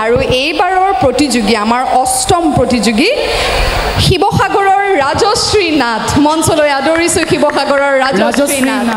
আৰু এইবাৰৰ প্ৰতিযোগী আমাৰ অষ্টম প্ৰতিযোগী শিৱসাগৰৰ ৰাজশ্ৰী নাথ মঞ্চলৈ আদৰিছো শিৱসাগৰৰ ৰাজশ্ৰী নাথ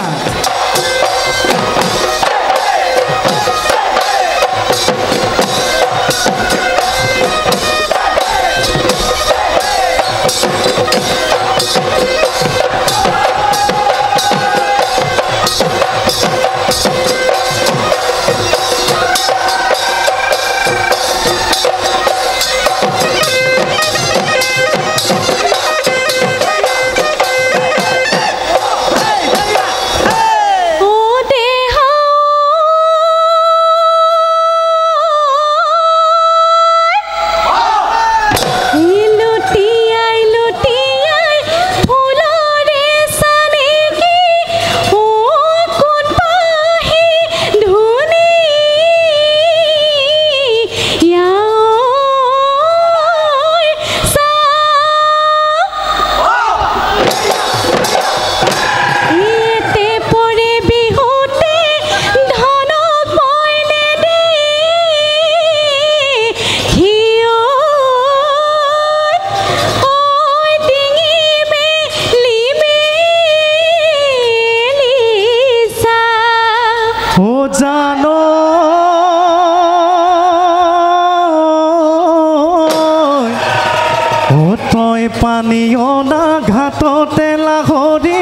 পানীয়না ঘাটতে লাহৰি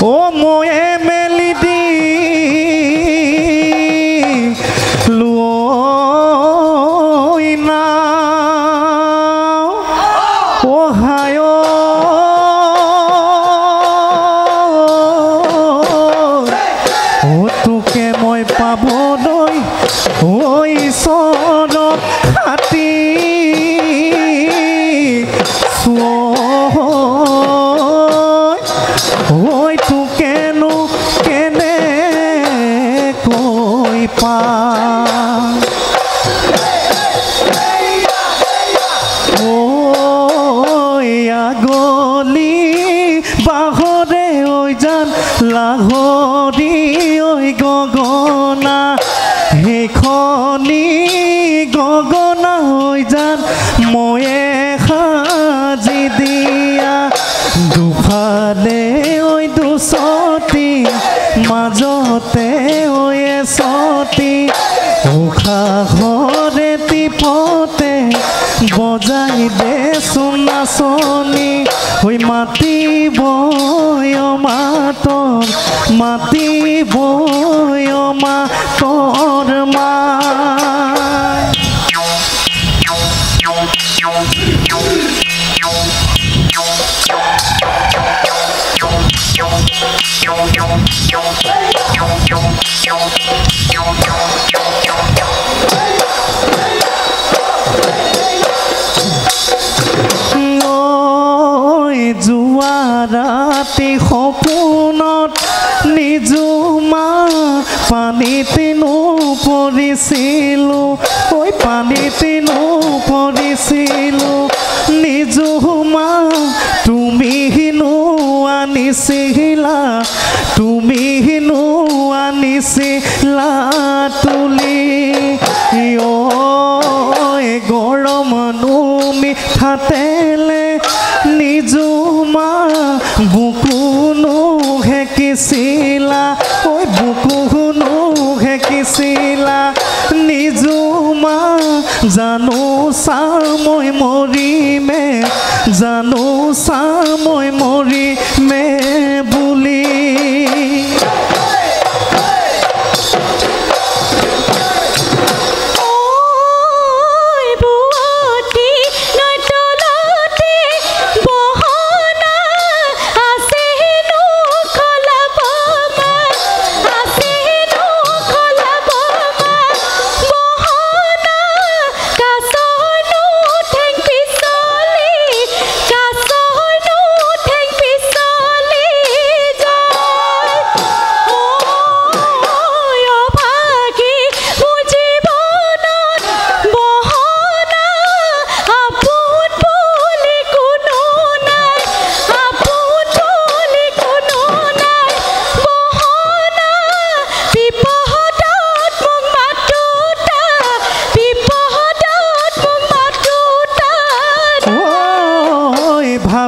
ও ময়ে মেলি দি লৈ না ও হায় ও তোকে মই পাবলৈ ঐ ঈশ্বৰক খাতি ঐ তোকেনো কেনে কৈ পা গলি বাহৰে ঐ জান লাহৰি ঐ গগনা সেইখনি গগনা ঐ জান ময়ে সাজি দিয়া দুফালে ঐ দুচতি মাজতে ঐ এচতি উশাহৰে টিপতে বজাই দেচোন নাচনি ঐ মাতিবই মাতৰ মাতিবই মাতৰ মা যোৱা ৰাতি সপোনত নিজুমা পানীতেনো পৰিছিলোঁ ঐ পানীতেনো পৰিছিলোঁ নিজুমা তুমিনো আনিছিলা তুমিনো আনিছিলা তুলি ঐ গৰম মিঠাতেলে নিজুমা বুকুনো হেকিছিলা ঐ বুকুনো হেকিছিলা নিজুমা জানো চামৈ মৰিমে জানো চামৈ মৰিমে বুলি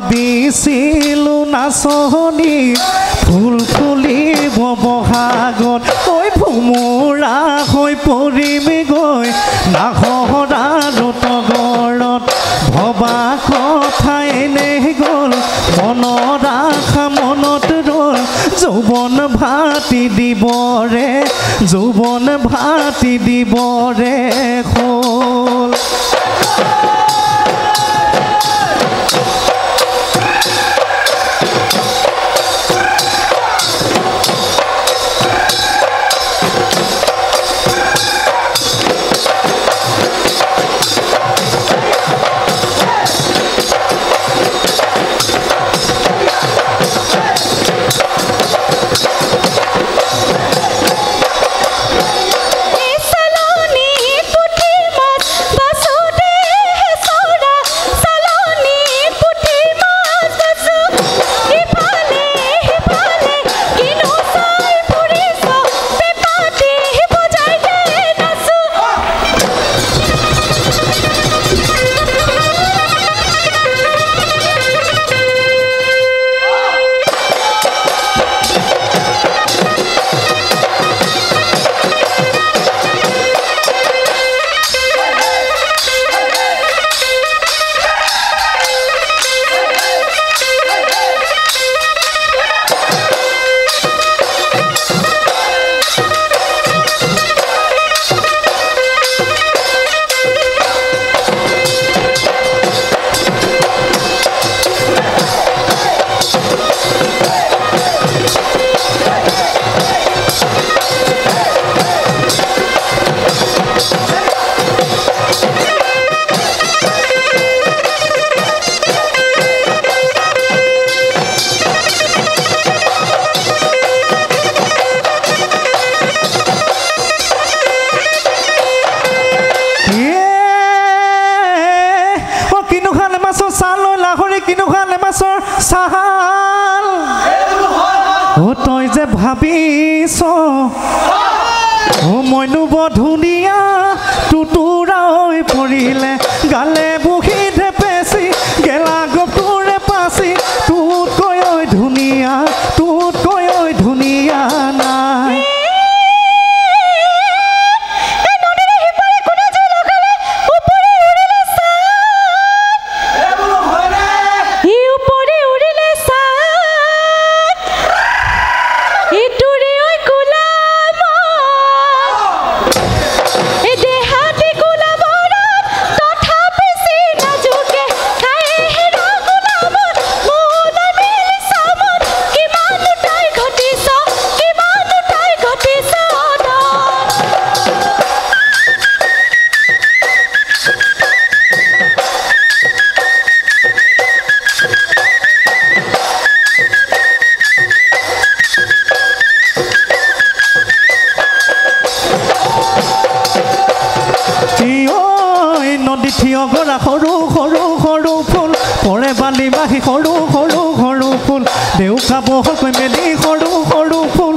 ভাবিছিলো নাচনী ফুল ফুলিব বহাগত ঐ ভোমোৰা হৈ পৰিম গৈ নাহৰা তগৰত ভবা কথা এনে গ'ল মনত আশা মনত ৰ'ল যৌৱন ভাতি দিবৰে যৌৱন ভাতি দিবৰে হ'ল তই যে ভাবিছ মইনো বৰ ধুনীয়া টুটুৰা হৈ পৰিলে গালে বুহি ঢেপেচি গেলা গপুৰে পাচি তোতকৈ ধুনীয়া নাই গৰা সৰু সৰু সৰু ফুল পৰে বালি বাহি সৰু সৰু সৰু ফুল দেউকা বহলকৈ মেলি সৰু সৰু ফুল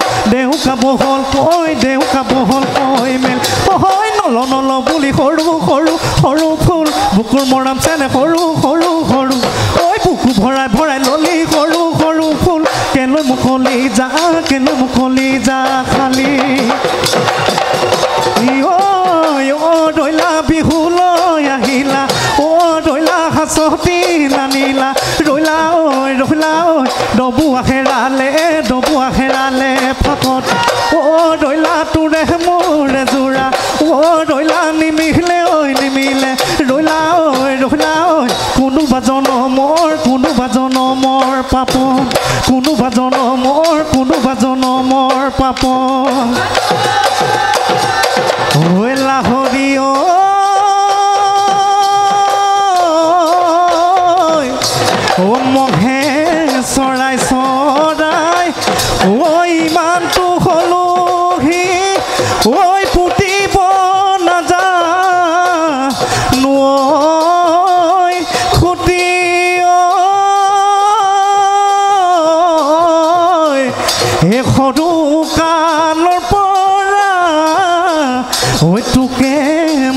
দেউকা বহল কৈ মেল হয় নল নল বুলি সৰু সৰু সৰু ফুল বুকুৰ মৰম চেনে সৰু সৰু সৰু ঐ বুকু ভৰাই ভৰাই ললি সৰু সৰু ফুল কেলৈ মুকলি যা খালি দৈলা বিহুলৈ আহিলা দৈলা হাঁচতি নানিলা ৰৈলা ঐ ডবুৱা হেৰালে ফাকত দৈলা তোৰে মোৰে যোৰা দৈলা নিমিলে ৰৈলা ঐ কোনোবা জনমৰ পাপন কোনোবা জনমৰ পাপন লাহৰি মহে চৰাই ইমানটো হলোহি পুতিব নাজানো খুটি সৰু কালৰ পৰা তোকে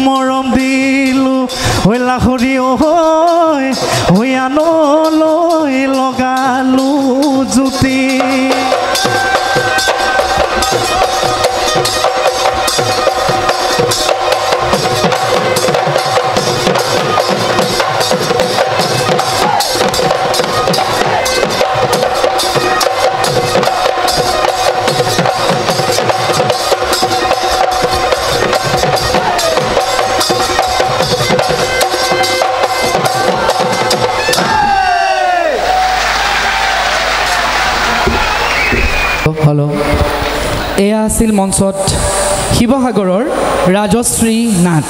মৰম দিলোঁ লাহৰি আনলৈ হেল্ল' এয়া আছিল মঞ্চত শিৱসাগৰৰ ৰাজশ্ৰী নাথ।